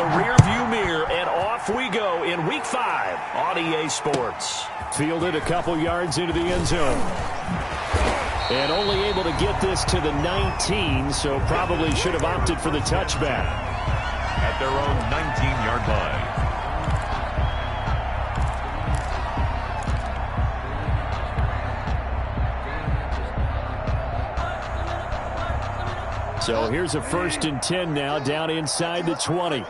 rearview mirror, and off we go in Week 5 on EA Sports. Fielded a couple yards into the end zone. And only able to get this to the 19, so probably should have opted for the touchback. At their own 19-yard line. So here's a 1st and 10 now, down inside the 20.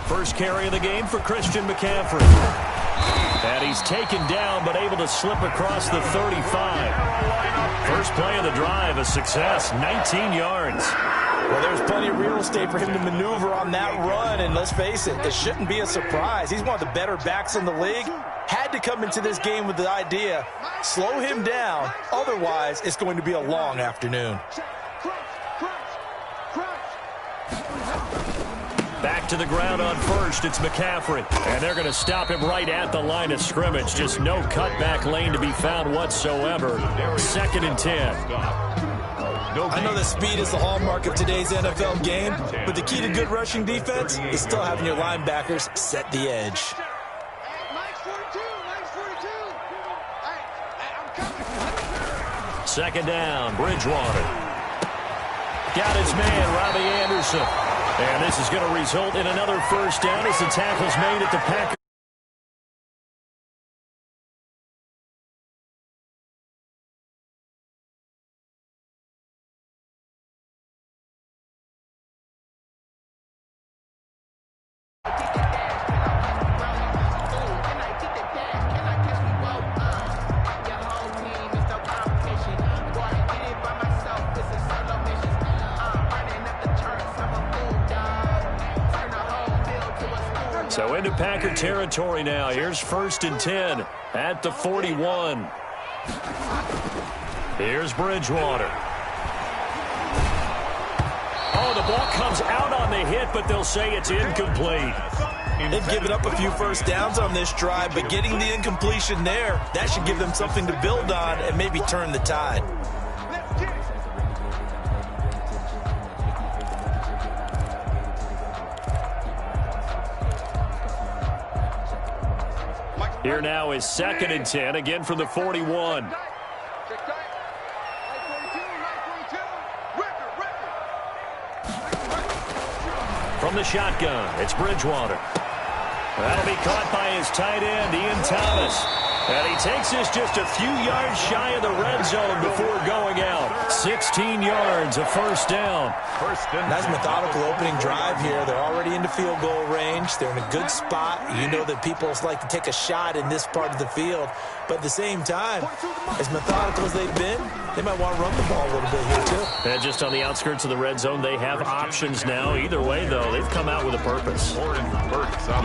First carry of the game for Christian McCaffrey. And he's taken down, but able to slip across the 35. First play of the drive, a success, 19 yards. Well, there's plenty of real estate for him to maneuver on that run, and let's face it, it shouldn't be a surprise. He's one of the better backs in the league. Had to come into this game with the idea, slow him down, otherwise it's going to be a long afternoon. Back to the ground on first, it's McCaffrey. And they're going to stop him right at the line of scrimmage. Just no cutback lane to be found whatsoever. 2nd and 10. I know that speed is the hallmark of today's NFL game, but the key to good rushing defense is still having your linebackers set the edge. Second down, Bridgewater. Got his man, Robbie Anderson. And this is going to result in another first down as the tackle's made at the Packers. So into Packer territory now. Here's 1st and 10 at the 41. Here's Bridgewater. Oh, the ball comes out on the hit, but they'll say it's incomplete. They've given up a few first downs on this drive, but getting the incompletion there, that should give them something to build on and maybe turn the tide. Here now is 2nd and 10, again from the 41. From the shotgun, it's Bridgewater. That'll be caught by his tight end, Ian Thomas. And he takes this just a few yards shy of the red zone before going out. 16 yards, a first down. Nice methodical opening drive here. They're already into field goal range. They're in a good spot. You know that people like to take a shot in this part of the field. But at the same time, as methodical as they've been, they might want to run the ball a little bit here too. And just on the outskirts of the red zone, they have options now. Either way, though, they've come out with a purpose.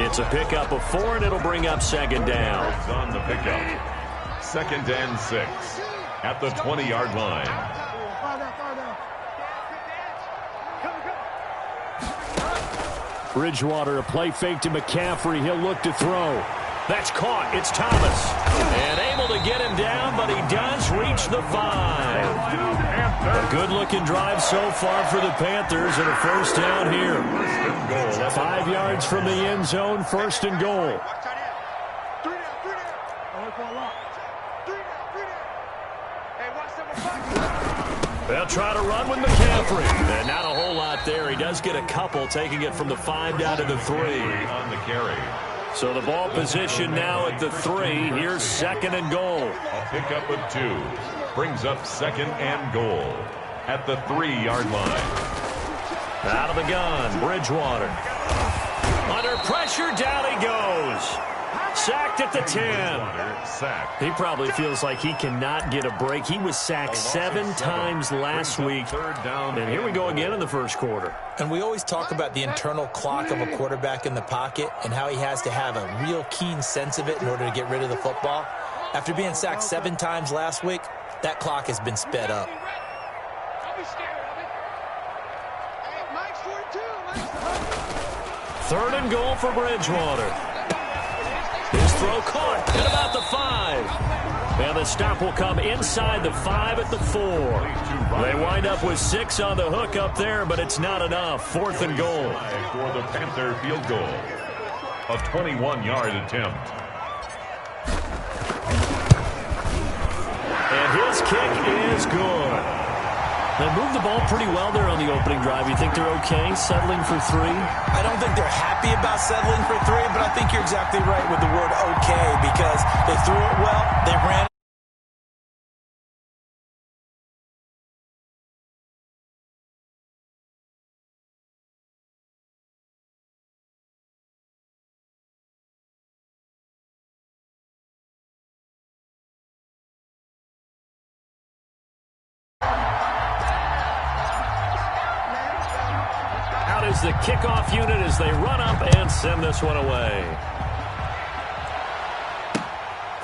It's a pickup of 4, and it'll bring up 2nd down. On the pickup. 2nd and 6 at the 20-yard line. Bridgewater, a play fake to McCaffrey. He'll look to throw. That's caught. It's Thomas. And able to get him down, but he does reach the 5. A good-looking drive so far for the Panthers, and a first down here. 5 yards from the end zone, 1st and goal. They'll try to run with McCaffrey. And not a whole lot there. He does get a couple, taking it from the 5 down to the 3. On the carry. So the ball position now at the 3. Here's 2nd and goal. A pickup of 2. Brings up 2nd and goal at the 3-yard line. Out of the gun, Bridgewater. Under pressure, down he goes. Sacked at the 10. He probably feels like he cannot get a break. He was sacked 7 times last week. And here we go again in the first quarter. And we always talk about the internal clock of a quarterback in the pocket and how he has to have a real keen sense of it in order to get rid of the football. After being sacked 7 times last week, that clock has been sped up. Third and goal for Bridgewater. His throw caught at about the 5. And the stop will come inside the 5 at the 4. They wind up with 6 on the hook up there, but it's not enough. 4th and goal. For the Panther field goal. A 21-yard attempt. And his kick is good. They moved the ball pretty well there on the opening drive. You think they're okay settling for 3? I don't think they're happy about settling for 3, but I think you're exactly right with the word okay because they threw it well, they ran it. Is the kickoff unit as they run up and send this one away.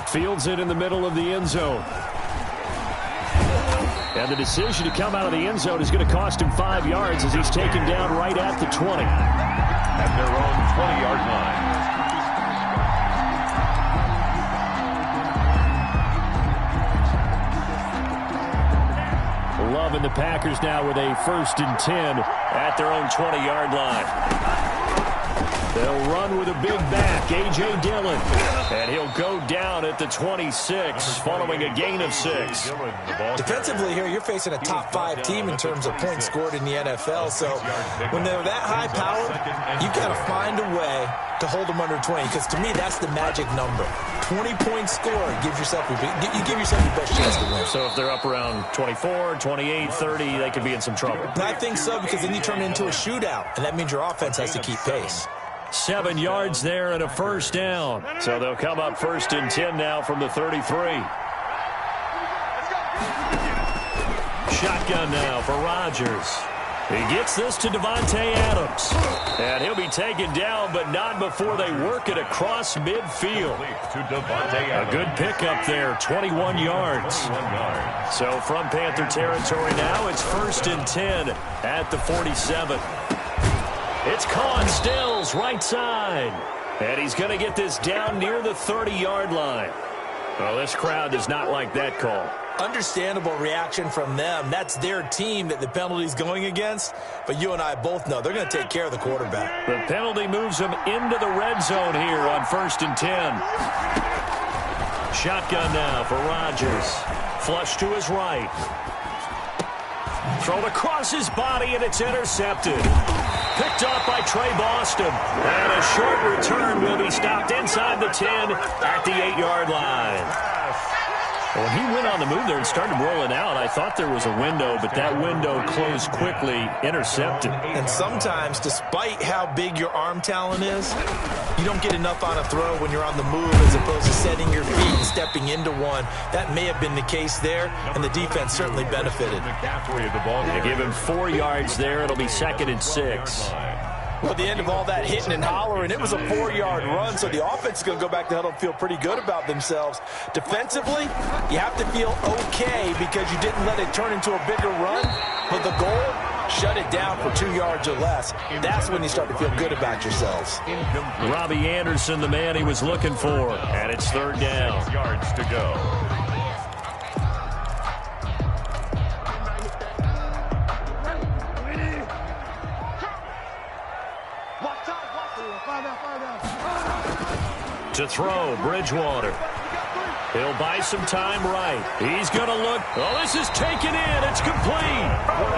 Fields it in the middle of the end zone. And the decision to come out of the end zone is going to cost him 5 yards as he's taken down right at the 20. At their own 20-yard line. Loving the Packers now with a 1st and 10 at their own 20-yard line. They'll run with a big back, A.J. Dillon. And he'll go down at the 26 following a gain of 6. Defensively here, you're facing a top 5 team in terms of points scored in the NFL. So when they're that high powered, you got to find a way to hold them under 20. Because to me, that's the magic number. 20 points scored gives yourself your best chance to win. So if they're up around 24, 28, 30, they could be in some trouble. I think so, because then you turn it into a shootout, and that means your offense has to keep pace. 7 yards there and a 1st down. So they'll come up 1st and 10 now from the 33. Shotgun now for Rodgers. He gets this to Davante Adams. And he'll be taken down, but not before they work it across midfield. A good pickup there, 21 yards. So from Panther territory now, it's 1st and 10 at the 47. It's Con Stills, right side. And he's going to get this down near the 30-yard line. Well, this crowd does not like that call. Understandable reaction from them. That's their team that the penalty's going against. But you and I both know they're going to take care of the quarterback. The penalty moves them into the red zone here on 1st and 10. Shotgun now for Rodgers. Flush to his right. Thrown across his body, and it's intercepted. Picked off by Trey Boston. And a short return will be stopped inside the 10 at the 8-yard line. When he went on the move there and started rolling out, I thought there was a window, but that window closed quickly, intercepted. And sometimes, despite how big your arm talent is, you don't get enough on a throw when you're on the move as opposed to setting your feet and stepping into one. That may have been the case there, and the defense certainly benefited. They give him 4 yards there. It'll be 2nd and 6. Well, at the end of all that hitting and hollering, it was a 4-yard run, so the offense is going to go back to huddle and feel pretty good about themselves. Defensively, you have to feel okay because you didn't let it turn into a bigger run, but the goal, shut it down for 2 yards or less. That's when you start to feel good about yourselves. Robbie Anderson, the man he was looking for, and it's 3rd down. 6 yards to go. To throw, Bridgewater. He'll buy some time right. He's going to look. Oh, this is taken in. It's complete.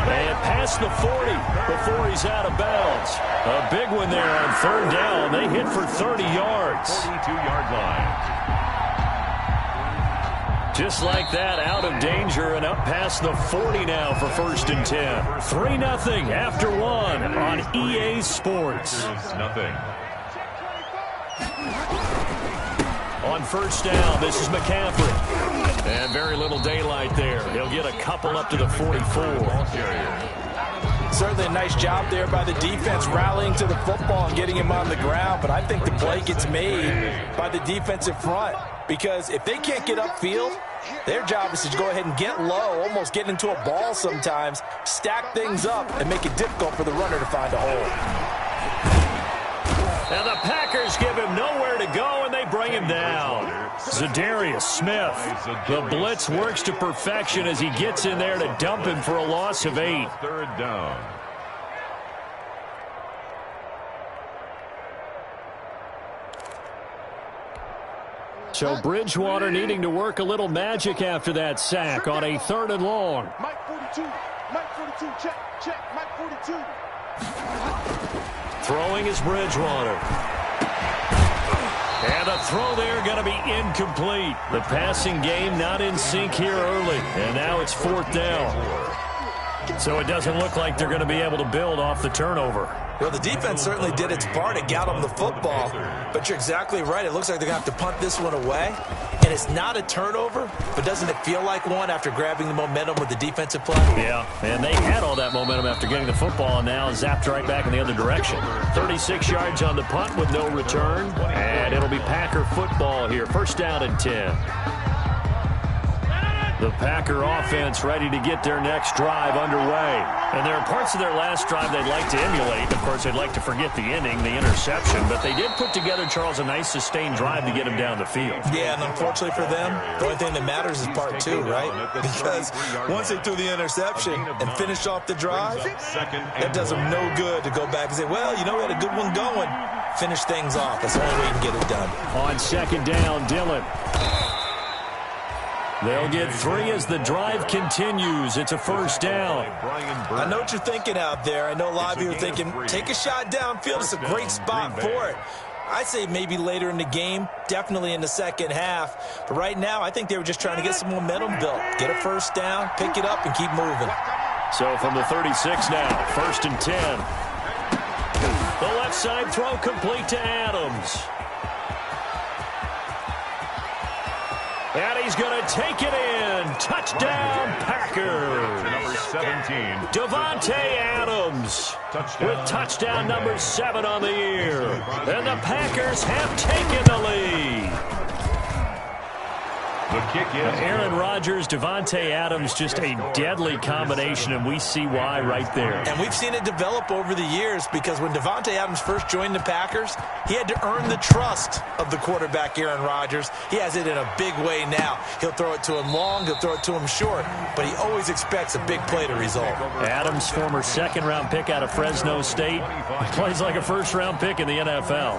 And past the 40 before he's out of bounds. A big one there on 3rd down. They hit for 30 yards. 42-yard line. Just like that, out of danger and up past the 40 now for 1st and 10. 3-0 after 1 on EA Sports. Nothing. On 1st down, this is McCaffrey. And very little daylight there. He'll get a couple up to the 44. Certainly a nice job there by the defense rallying to the football and getting him on the ground. But I think the play gets made by the defensive front. Because if they can't get upfield, their job is to go ahead and get low, almost get into a ball sometimes, stack things up, and make it difficult for the runner to find a hole. And the Packers give him nowhere to go, and they bring him down. Zadarius Smith. The blitz works to perfection as he gets in there to dump him for a loss of 8. Third down. So Bridgewater needing to work a little magic after that sack on a 3rd and long. Mike 42. Mike 42. Check. Mike 42. Throwing is Bridgewater. And the throw there going to be incomplete. The passing game not in sync here early. And now it's 4th down. So it doesn't look like they're going to be able to build off the turnover. Well, the defense certainly did its part. It got them the football. But you're exactly right. It looks like they're going to have to punt this one away. And it's not a turnover, but doesn't it feel like one after grabbing the momentum with the defensive play? Yeah, and they had all that momentum after getting the football and now zapped right back in the other direction. 36 yards on the punt with no return. And it'll be Packer football here. 1st down and 10. The Packer offense ready to get their next drive underway. And there are parts of their last drive they'd like to emulate. Of course, they'd like to forget the ending, the interception. But they did put together, Charles, a nice sustained drive to get him down the field. Yeah, and unfortunately for them, the only thing that matters is part 2, right? Because once they threw the interception and finished off the drive, that does them no good to go back and say, well, you know, we had a good one going. Finish things off. That's the only way you can get it done. On 2nd down, Dillon. They'll get 3 as the drive continues. It's a 1st down. I know what you're thinking out there. I know a lot of you are thinking, take a shot downfield. It's a great spot for it. I'd say maybe later in the game, definitely in the second half. But right now, I think they were just trying to get some momentum built. Get a 1st down, pick it up, and keep moving. So from the 36 now, 1st and 10. The left side throw complete to Adams. And he's going to take it in. Touchdown, Packers. Number 17. Davante Adams with touchdown number 7 on the year. And the Packers have taken the lead. The kick is Aaron Rodgers, Davante Adams, just a deadly combination, and we see why right there. And we've seen it develop over the years because when Davante Adams first joined the Packers, he had to earn the trust of the quarterback, Aaron Rodgers. He has it in a big way now. He'll throw it to him long, he'll throw it to him short, but he always expects a big play to result. Adams, former 2nd-round pick out of Fresno State, plays like a 1st-round pick in the NFL.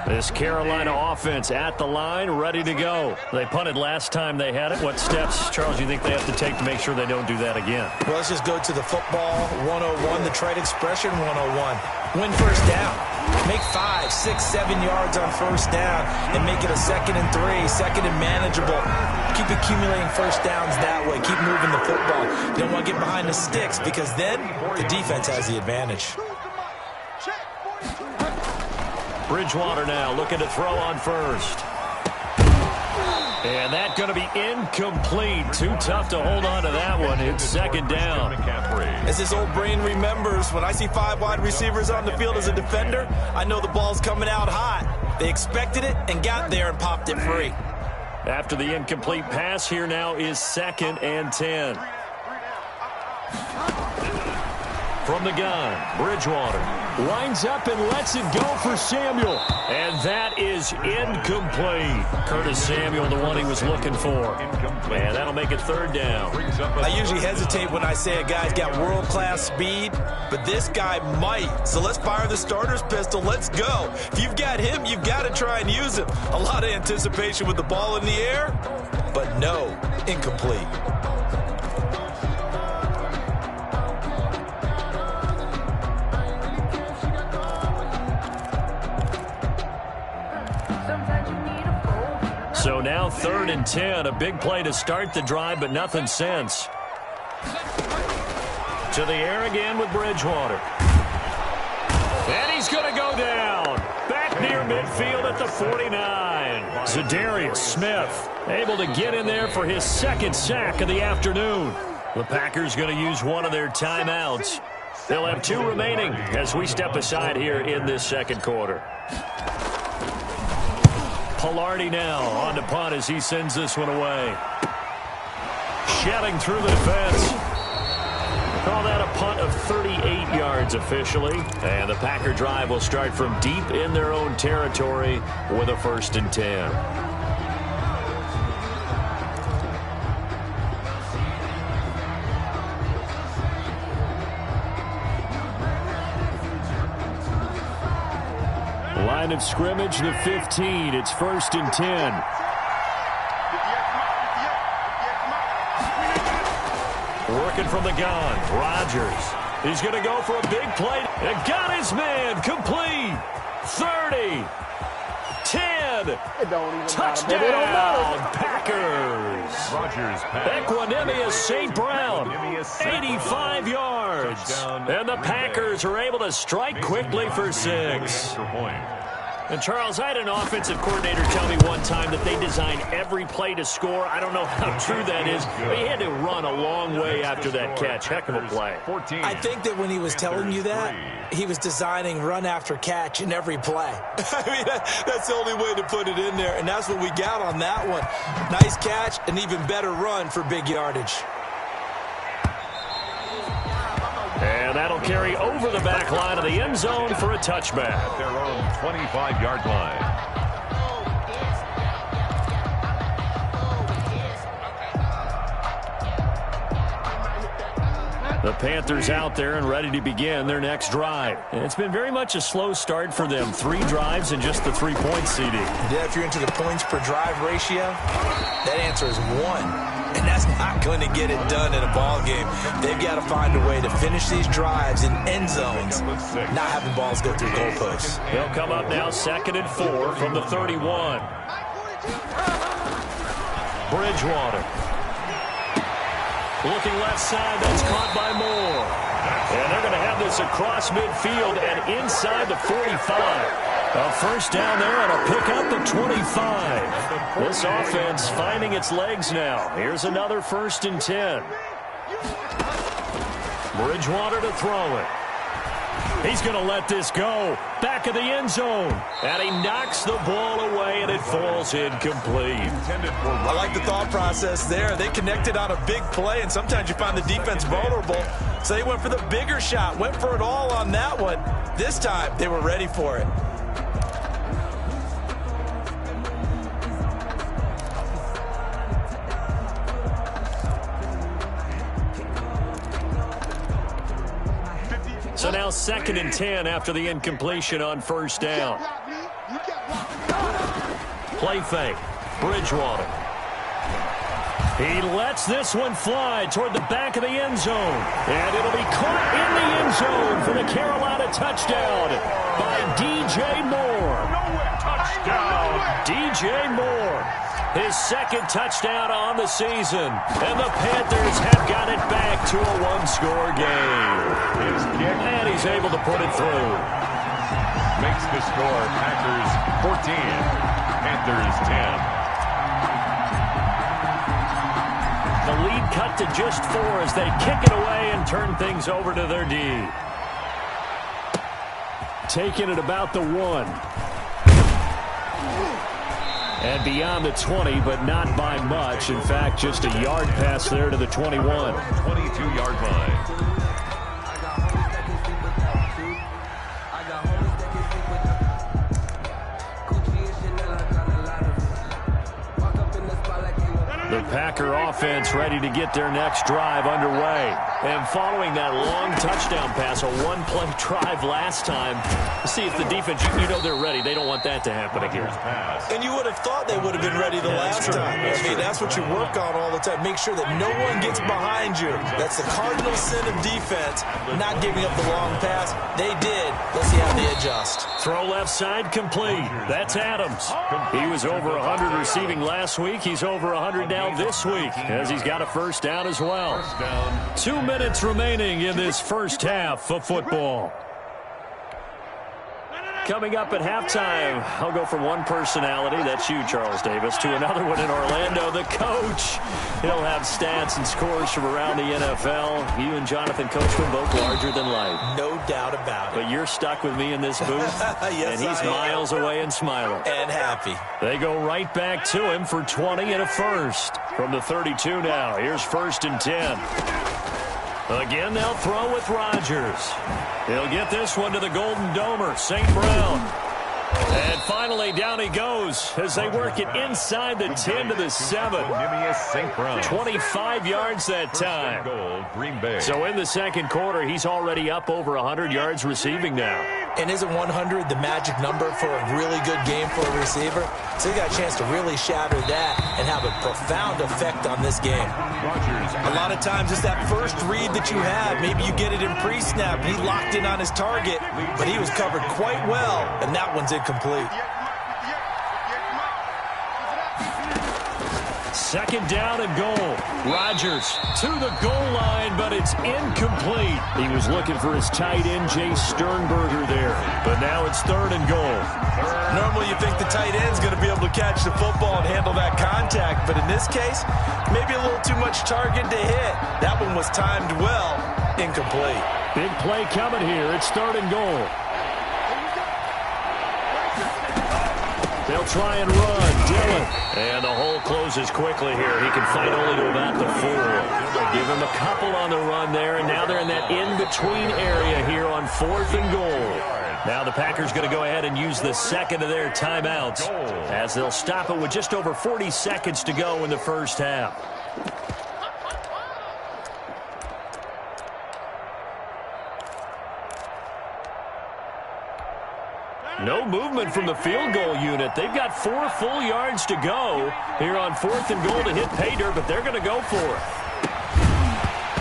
This Carolina offense at the line, ready to go. They punted last time they had it. What steps, Charles, do you think they have to take to make sure they don't do that again? Well, let's just go to the football 101, the trade expression 101. Win 1st down. Make 5, 6, 7 yards on 1st down and make it a 2nd and 3, 2nd and manageable. Keep accumulating 1st downs that way. Keep moving the football. You don't want to get behind the sticks because then the defense has the advantage. Bridgewater now looking to throw on 1st. And that's going to be incomplete. Too tough to hold on to that one. It's 2nd down. As this old brain remembers, when I see 5 wide receivers on the field as a defender, I know the ball's coming out hot. They expected it and got there and popped it free. After the incomplete pass, here now is 2nd and 10. From the gun, Bridgewater winds up and lets it go for Samuel. And that is incomplete. Curtis Samuel, the one he was looking for. And that'll make it 3rd down. I usually hesitate when I say a guy's got world-class speed, but this guy might. So let's fire the starter's pistol. Let's go. If you've got him, you've got to try and use him. A lot of anticipation with the ball in the air, but no, incomplete. So now 3rd and 10, a big play to start the drive, but nothing since. To the air again with Bridgewater. And he's going to go down. Back near midfield at the 49. Zadarius Smith able to get in there for his 2nd sack of the afternoon. The Packers going to use one of their timeouts. They'll have 2 remaining as we step aside here in this second quarter. Pilardi now on to punt as he sends this one away. Shelling through the defense. Call that a punt of 38 yards officially. And the Packer drive will start from deep in their own territory with a 1st and 10. Line of scrimmage, the 15. It's 1st and 10. Working from the gun, Rodgers. He's going to go for a big play. And got his man complete. 30. 10. Touchdown, Packers. Rodgers pass. Equanimous St. Brown, 85 yards. And the Packers are able to strike quickly for 6. And, Charles, I had an offensive coordinator tell me one time that they design every play to score. I don't know how true that is, but he had to run a long way after that catch. Heck of a play. I think that when he was telling you that, he was designing run after catch in every play. I mean, that's the only way to put it in there, and that's what we got on that one. Nice catch, an even better run for big yardage. And that'll carry over the back line of the end zone for a touchback. At their own 25-yard line. The Panthers out there and ready to begin their next drive. And it's been very much a slow start for them. 3 drives and just the 3-point CD. Yeah, if you're into the points per drive ratio, that answer is 1. And that's not going to get it done in a ball game. They've got to find a way to finish these drives in end zones, not having balls go through goalposts. They'll come up now 2nd and 4 from the 31. Bridgewater. Looking left side, that's caught by Moore. And they're going to have this across midfield and inside the 45. A 1st down there and a pick up the 25. This offense finding its legs now. Here's another 1st and 10. Bridgewater to throw it. He's going to let this go. Back of the end zone. And he knocks the ball away, and it falls incomplete. I like the thought process there. They connected on a big play, and sometimes you find the defense vulnerable. So they went for the bigger shot, went for it all on that one. This time, they were ready for it. So now 2nd and 10 after the incompletion on 1st down. Play fake. Bridgewater. He lets this one fly toward the back of the end zone. And it'll be caught in the end zone for the Carolina touchdown by DJ Moore. Touchdown. DJ Moore. His 2nd touchdown on the season. And the Panthers have got it back to a 1-score game. His kick. And he's able to put it through. Makes the score Packers 14, Panthers 10. The lead cut to just 4 as they kick it away and turn things over to their D. Taking it about the 1. And beyond the 20, but not by much. In fact, just a yard pass there to the 21. 22-yard line. The Packer offense ready to get their next drive underway. And following that long touchdown pass, a 1-play drive last time, see if the defense, you know they're ready. They don't want that to happen again. And you would have thought they would have been ready the last time. I mean, that's what you work on all the time. Make sure that no one gets behind you. That's the cardinal sin of defense, not giving up the long pass. They did. Let's see how they adjust. Throw left side complete. That's Adams. He was over 100 receiving last week. He's over 100 now this week as he's got a 1st down as well. 2 minutes remaining in this first half of football. coming up at halftime. I'll go from one personality, that's you, Charles Davis, to another one in Orlando, the coach. He'll have stats and scores from around the NFL. You and Jonathan Coachman both larger than life. No doubt about it. But you're stuck with me in this booth, yes, and he's miles away and smiling. And happy. They go right back to him for 20 and a first. From the 32 now, here's 1st and 10. Again, they'll throw with Rodgers. He'll get this one to the Golden Domer, St. Brown. And finally, down he goes as they work it inside the 10 to the 7. 25 yards that time. So in the second quarter, he's already up over 100 yards receiving now. And isn't 100 the magic number for a really good game for a receiver? So he got a chance to really shatter that and have a profound effect on this game. A lot of times it's that first read that you have. Maybe you get it in pre-snap. He locked in on his target, but he was covered quite well, and that one's incomplete. Second down and goal. Rodgers to the goal line, but it's incomplete. He was looking for his tight end, Jay Sternberger there. But now it's 3rd and goal. Normally you think the tight end's going to be able to catch the football and handle that contact. But in this case, maybe a little too much target to hit. That one was timed well. Incomplete. Big play coming here. It's 3rd and goal. They'll try and run. Dillon. And the hole closes quickly here. He can fight only to about the 4. Give him a couple on the run there, and now they're in that in-between area here on 4th and goal. Now the Packers going to go ahead and use the second of their timeouts as they'll stop it with just over 40 seconds to go in the first half. No movement from the field goal unit. They've got 4 full yards to go here on 4th and goal to hit pay dirt, but they're going to go for it.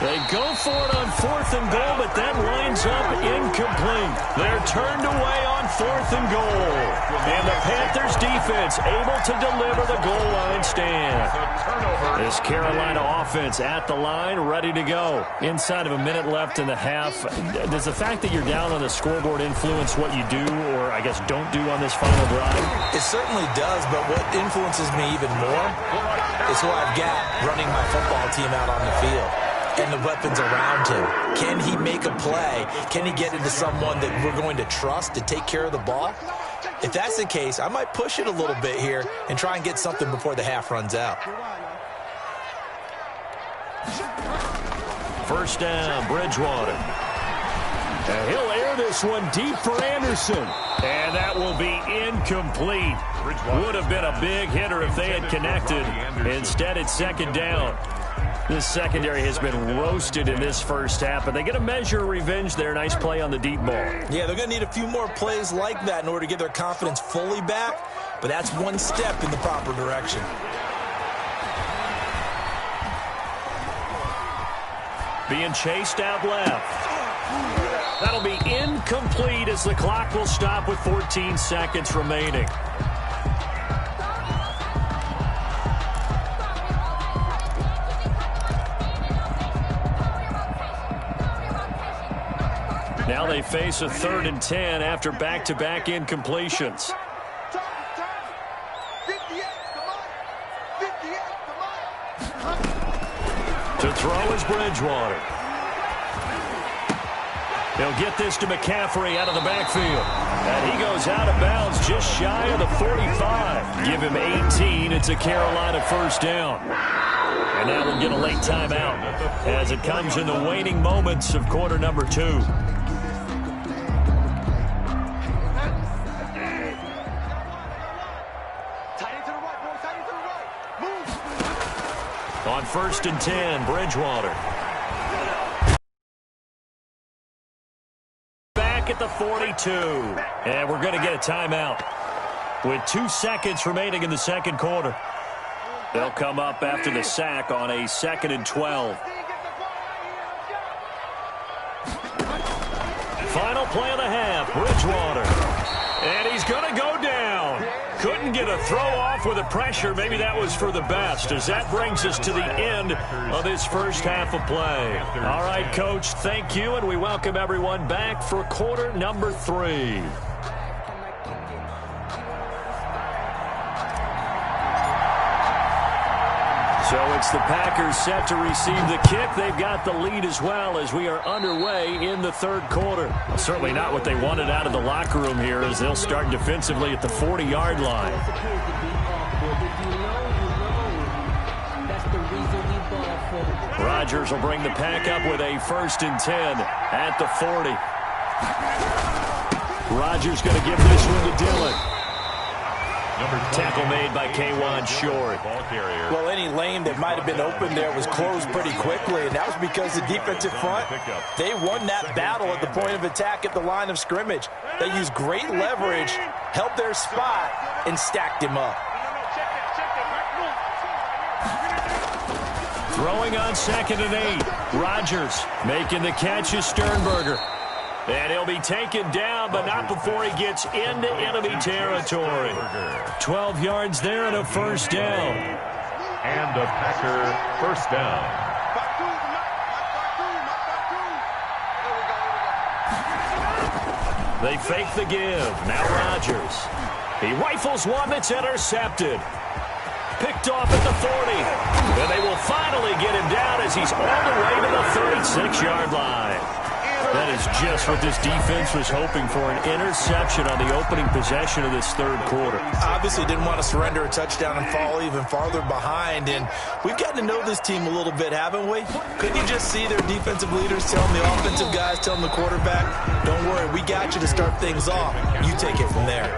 They go for it on 4th and goal, but that winds up incomplete. They're turned away on 4th and goal. And the Panthers defense able to deliver the goal line stand. This Carolina offense at the line, ready to go. Inside of a minute left in the half. Does the fact that you're down on the scoreboard influence what you do, or I guess don't do on this final drive? It certainly does, but what influences me even more is who I've got running my football team out on the field. And the weapons around him. Can he make a play? Can he get into someone that we're going to trust to take care of the ball? If that's the case, I might push it a little bit here and try and get something before the half runs out. First down, Bridgewater. And he'll air this one deep for Anderson. And that will be incomplete. Would have been a big hitter if they had connected. Instead, it's second down. This secondary has been roasted in this first half, but they get a measure of revenge there. Nice play on the deep ball. Yeah, they're going to need a few more plays like that in order to get their confidence fully back, but that's one step in the proper direction. Being chased out left. That'll be incomplete as the clock will stop with 14 seconds remaining. Now they face a 3rd and 10 after back-to-back incompletions. To throw is Bridgewater. They'll get this to McCaffrey out of the backfield. And he goes out of bounds just shy of the 45. Give him 18. It's a Carolina first down. And now we'll get a late timeout as it comes in the waning moments of quarter number 2. On 1st and 10, Bridgewater. Back at the 42. And we're going to get a timeout with 2 seconds remaining in the second quarter. They'll come up after the sack on a 2nd and 12. Final play of the half, Bridgewater. And he's going to go down. Couldn't get a throw off with the pressure. Maybe that was for the best, as that brings us to the end of this first half of play. All right, Coach, thank you, and we welcome everyone back for quarter number 3. So it's the Packers set to receive the kick. They've got the lead as well as we are underway in the third quarter. Well, certainly not what they wanted out of the locker room here as they'll start defensively at the 40-yard line. Rodgers will bring the Pack up with a 1st and 10 at the 40. Rodgers going to give this one to Dillon. Tackle made by K'Wan Short. Well, any lane that might have been open there was closed pretty quickly, and that was because the defensive front, they won that battle at the point of attack at the line of scrimmage. They used great leverage, held their spot, and stacked him up. Throwing on 2nd and 8. Rodgers making the catch is Sternberger. And he'll be taken down, but not before he gets into enemy territory. 12 yards there and a 1st down. And a Packer 1st down. They fake the give. Now Rodgers. He rifles one that's intercepted. Picked off at the 40. And they will finally get him down as he's all the way to the 36-yard line. That is just what this defense was hoping for, an interception on the opening possession of this third quarter. Obviously didn't want to surrender a touchdown and fall even farther behind, and we've gotten to know this team a little bit, haven't we? Couldn't you just see their defensive leaders telling the offensive guys, telling the quarterback, don't worry, we got you to start things off. You take it from there.